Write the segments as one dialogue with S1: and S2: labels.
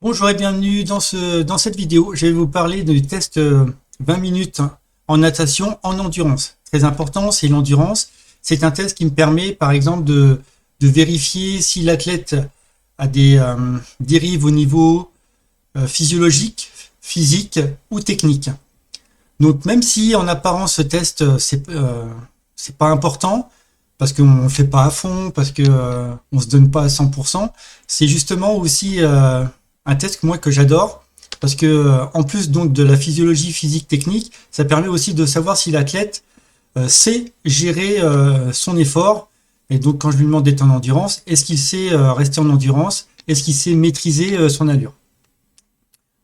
S1: Bonjour et bienvenue dans cette vidéo. Je vais vous parler du test 20 minutes en natation en endurance. Très important, c'est l'endurance. C'est un test qui me permet par exemple de vérifier si l'athlète a des dérives au niveau physiologique, physique ou technique. Donc même si en apparence ce test c'est pas important, parce qu'on ne le fait pas à fond, parce que on se donne pas à 100%, c'est justement aussi un test que j'adore, parce que en plus donc de la physiologie physique technique, ça permet aussi de savoir si l'athlète sait gérer son effort. Et donc quand je lui demande d'être en endurance, est-ce qu'il sait rester en endurance? Est-ce qu'il sait maîtriser son allure?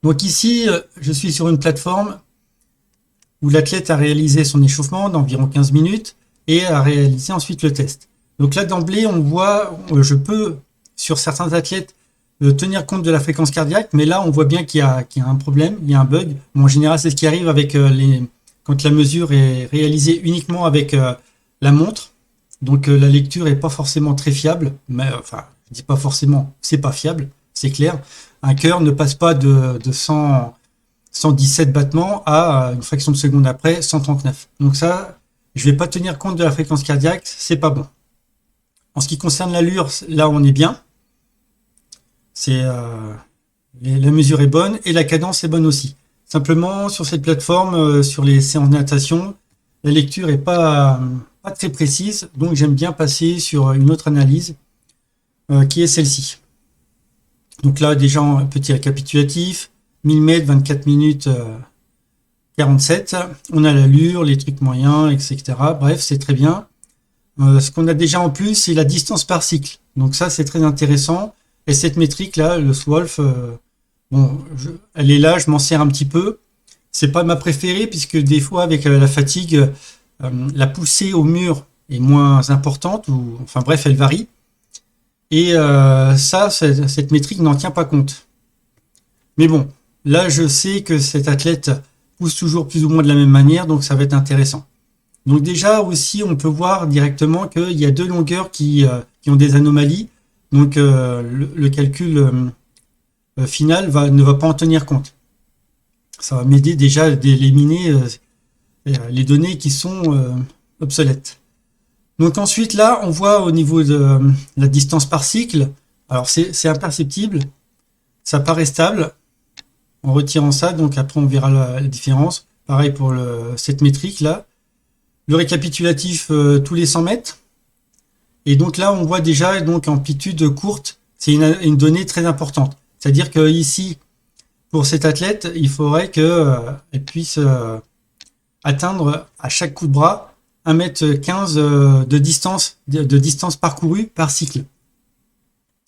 S1: Donc ici, je suis sur une plateforme où l'athlète a réalisé son échauffement d'environ 15 minutes et a réalisé ensuite le test. Donc là d'emblée, on voit, je peux sur certains athlètes tenir compte de la fréquence cardiaque, mais là on voit bien qu'il y a un problème, il y a un bug. Bon, en général, c'est ce qui arrive avec quand la mesure est réalisée uniquement avec la montre. Donc la lecture est pas forcément très fiable, mais enfin, je dis pas forcément, c'est pas fiable, c'est clair. Un cœur ne passe pas de 117 battements à une fraction de seconde après 139. Donc ça, je vais pas tenir compte de la fréquence cardiaque, c'est pas bon. En ce qui concerne l'allure, là on est bien. C'est la mesure est bonne et la cadence est bonne aussi. Simplement sur cette plateforme, sur les séances de natation, la lecture est pas très précise, donc j'aime bien passer sur une autre analyse qui est celle-ci. Donc là déjà un petit récapitulatif, 1000 mètres, 24 minutes 47, on a l'allure, les trucs moyens, etc. Bref, c'est très bien. Ce qu'on a déjà en plus, c'est la distance par cycle. Donc ça, c'est très intéressant. Et cette métrique là, le Swolf, bon, elle est là, je m'en sers un petit peu. C'est pas ma préférée puisque des fois avec la fatigue, la poussée au mur est moins importante ou enfin bref, elle varie. Et cette métrique n'en tient pas compte. Mais bon, là je sais que cet athlète pousse toujours plus ou moins de la même manière, donc ça va être intéressant. Donc déjà aussi, on peut voir directement qu'il y a deux longueurs qui ont des anomalies. Donc le calcul final ne va pas en tenir compte. Ça va m'aider déjà d'éliminer les données qui sont obsolètes. Donc ensuite là, on voit au niveau de la distance par cycle. Alors c'est imperceptible, ça paraît stable en retirant ça. Donc après on verra la différence. Pareil pour cette métrique là. Le récapitulatif tous les 100 mètres. Et donc là, on voit déjà donc amplitude courte, c'est une donnée très importante. C'est-à-dire que ici, pour cet athlète, il faudrait qu'elle puisse atteindre à chaque coup de bras 1,15 m de distance parcourue par cycle.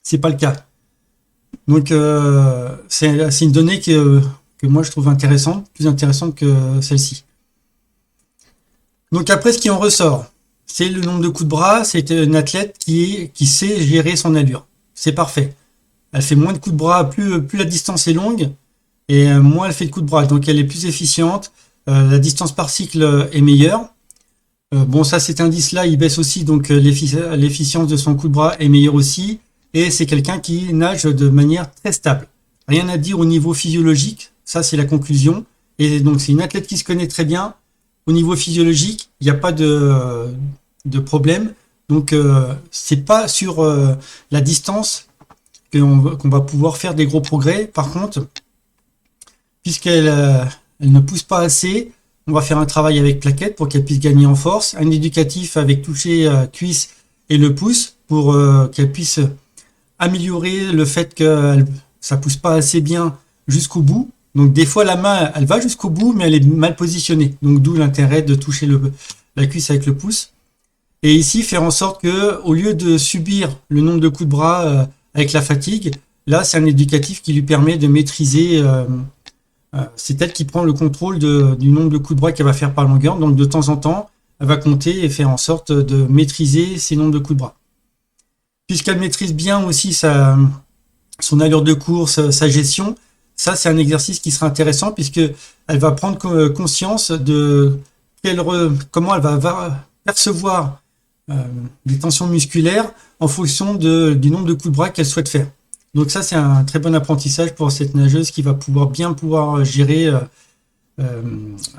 S1: C'est pas le cas. Donc c'est une donnée que moi je trouve intéressante, plus intéressante que celle-ci. Donc après, ce qui en ressort, c'est le nombre de coups de bras. C'est une athlète qui sait gérer son allure. C'est parfait. Elle fait moins de coups de bras, plus la distance est longue, et moins elle fait de coups de bras. Donc elle est plus efficiente. La distance par cycle est meilleure. Bon, ça, cet indice-là, il baisse aussi, donc l'efficience de son coup de bras est meilleure aussi. Et c'est quelqu'un qui nage de manière très stable. Rien à dire au niveau physiologique. Ça, c'est la conclusion. Et donc c'est une athlète qui se connaît très bien. Au niveau physiologique, il n'y a pas de problème. Donc, c'est pas sur la distance qu'on va pouvoir faire des gros progrès. Par contre, puisqu'elle elle ne pousse pas assez, on va faire un travail avec plaquette pour qu'elle puisse gagner en force. Un éducatif avec toucher cuisse et le pouce pour qu'elle puisse améliorer le fait que ça pousse pas assez bien jusqu'au bout. Donc des fois la main elle va jusqu'au bout mais elle est mal positionnée. Donc d'où l'intérêt de toucher la cuisse avec le pouce. Et ici faire en sorte que au lieu de subir le nombre de coups de bras avec la fatigue, là c'est un éducatif qui lui permet de maîtriser. C'est elle qui prend le contrôle du nombre de coups de bras qu'elle va faire par longueur. Donc de temps en temps elle va compter et faire en sorte de maîtriser ces nombres de coups de bras. Puisqu'elle maîtrise bien aussi son allure de course, sa gestion. Ça, c'est un exercice qui sera intéressant puisque elle va prendre conscience de comment elle va percevoir les tensions musculaires en fonction du nombre de coups de bras qu'elle souhaite faire. Donc ça, c'est un très bon apprentissage pour cette nageuse qui va pouvoir gérer euh,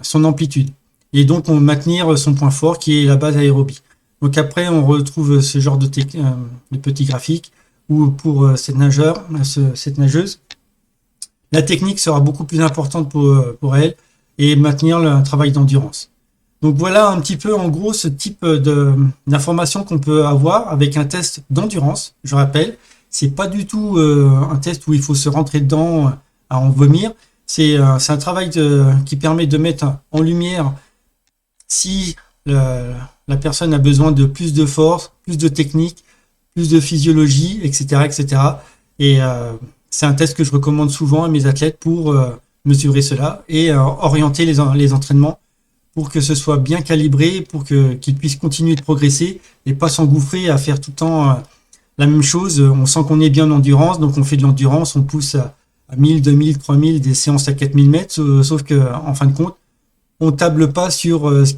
S1: son amplitude. Et donc, on maintenir son point fort qui est la base aérobie. Donc après, on retrouve ce genre de petits graphiques où pour cette nageuse, la technique sera beaucoup plus importante pour elle et maintenir un travail d'endurance. Donc voilà un petit peu en gros ce type d'informations qu'on peut avoir avec un test d'endurance. Je rappelle, c'est pas du tout un test où il faut se rentrer dedans à en vomir. C'est un travail qui permet de mettre en lumière si la personne a besoin de plus de force, plus de technique, plus de physiologie, etc., etc. Et c'est un test que je recommande souvent à mes athlètes pour mesurer cela et orienter les entraînements pour que ce soit bien calibré, pour qu'ils puissent continuer de progresser et pas s'engouffrer à faire tout le temps la même chose. On sent qu'on est bien en endurance, donc on fait de l'endurance, on pousse à 1000, 2000, 3000, des séances à 4000 mètres, sauf que en fin de compte, on table pas sur ce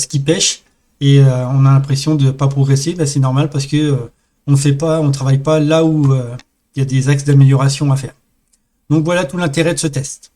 S1: qui pêche et on a l'impression de pas progresser. Ben, c'est normal parce que on travaille pas là où il y a des axes d'amélioration à faire. Donc voilà tout l'intérêt de ce test.